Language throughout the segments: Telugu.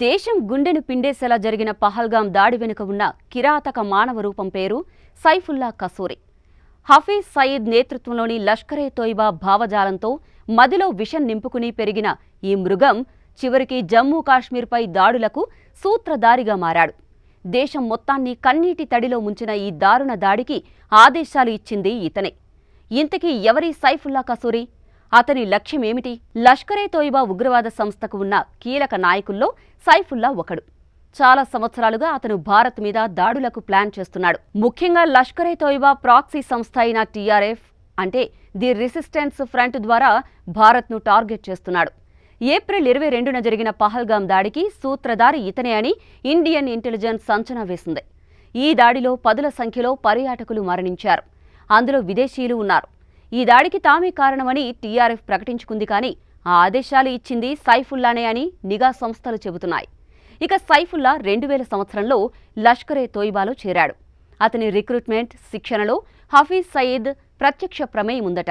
దేశం గుండెను పిండేసేలా జరిగిన పహల్గాం దాడి వెనుక ఉన్న కిరాతక మానవ రూపం పేరు సైఫుల్లా కసూరి. హఫీజ్ సయీద్ నేతృత్వంలోని లష్కరే తోయిబా భావజాలంతో మదిలో విషం నింపుకుని పెరిగిన ఈ మృగం చివరికి జమ్మూ కాశ్మీర్పై దాడులకు సూత్రధారిగా మారాడు. దేశం మొత్తాన్ని కన్నీటి తడిలో ముంచిన ఈ దారుణ దాడికి ఆదేశాలు ఇచ్చింది ఇతనే. ఇంతకీ ఎవరి సైఫుల్లా కసూరి? అతని లక్ష్యమేమిటి? లష్కరే తోయిబా ఉగ్రవాద సంస్థకు ఉన్న కీలక నాయకుల్లో సైఫుల్లా ఒకడు. చాలా సంవత్సరాలుగా అతను భారత్ మీద దాడులకు ప్లాన్ చేస్తున్నాడు. ముఖ్యంగా లష్కరే తోయిబా ప్రాక్సీ సంస్థ అయిన టీఆర్ఎఫ్ అంటే ది రెసిస్టెన్స్ ఫ్రంట్ ద్వారా భారత్ను టార్గెట్ చేస్తున్నాడు. ఏప్రిల్ 22న జరిగిన పహల్గాం దాడికి సూత్రధారి ఇతనే అని ఇండియన్ ఇంటెలిజెన్స్ అంచనా వేసింది. ఈ దాడిలో పదుల సంఖ్యలో పర్యాటకులు మరణించారు. అందులో విదేశీయులు ఉన్నారు. ఈ దాడికి తామే కారణమని టీఆర్ఎఫ్ ప్రకటించుకుంది. కానీ ఆ ఆదేశాలు ఇచ్చింది సైఫుల్లానే అని నిఘా సంస్థలు చెబుతున్నాయి. ఇక సైఫుల్లా 2000 సంవత్సరంలో లష్కరే తోయిబాలో చేరాడు. అతని రిక్రూట్మెంట్, శిక్షణలో హఫీజ్ సయీద్ ప్రత్యక్ష ప్రమేయం ఉందట.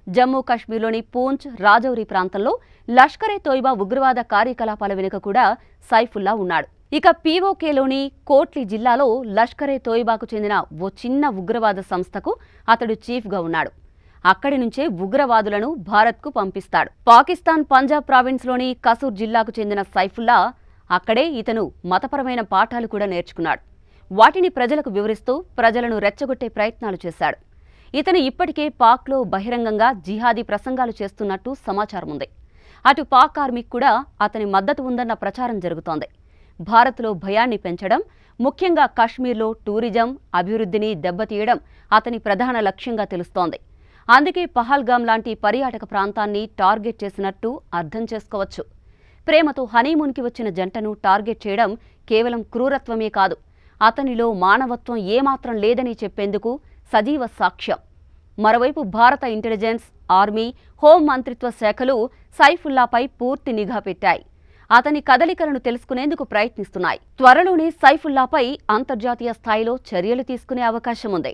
జమ్మూ కాశ్మీర్లోని పూంచ్, రాజౌరి ప్రాంతంలో లష్కరే తోయిబా ఉగ్రవాద కార్యకలాపాల వెనుక కూడా సైఫుల్లా ఉన్నాడు. ఇక పీఓకేలోని కోట్లీ జిల్లాలో లష్కరే తోయిబాకు చెందిన ఓ చిన్న ఉగ్రవాద సంస్థకు అతడు చీఫ్గా ఉన్నాడు. అక్కడి నుంచే ఉగ్రవాదులను భారత్కు పంపిస్తాడు. పాకిస్తాన్ పంజాబ్ ప్రావిన్స్లోని కసూర్ జిల్లాకు చెందిన సైఫుల్లా అక్కడే ఇతను మతపరమైన పాఠాలు కూడా నేర్చుకున్నాడు. వాటిని ప్రజలకు వివరిస్తూ ప్రజలను రెచ్చగొట్టే ప్రయత్నాలు చేశాడు. ఇతను ఇప్పటికే పాక్లో బహిరంగంగా జిహాదీ ప్రసంగాలు చేస్తున్నట్టు సమాచారం ఉంది. అటు పాక్ ఆర్మీకి కూడా అతని మద్దతు ఉందన్న ప్రచారం జరుగుతోంది. భారత్లో భయాన్ని పెంచడం, ముఖ్యంగా కాశ్మీర్లో టూరిజం అభివృద్ధిని దెబ్బతీయడం అతని ప్రధాన లక్ష్యంగా తెలుస్తోంది. అందుకే పహల్గాం లాంటి పర్యాటక ప్రాంతాన్ని టార్గెట్ చేసినట్టు అర్థం చేసుకోవచ్చు. ప్రేమతో హనీమూన్కి వచ్చిన జంటను టార్గెట్ చేయడం కేవలం క్రూరత్వమే కాదు, అతనిలో మానవత్వం ఏమాత్రం లేదని చెప్పేందుకు సజీవ సాక్ష్యం. మరోవైపు భారత ఇంటెలిజెన్స్, ఆర్మీ, హోం మంత్రిత్వ శాఖలు సైఫుల్లాపై పూర్తి నిఘా పెట్టాయి. అతని కదలికలను తెలుసుకునేందుకు ప్రయత్నిస్తున్నాయి. త్వరలోనే సైఫుల్లాపై అంతర్జాతీయ స్థాయిలో చర్యలు తీసుకునే అవకాశం ఉంది.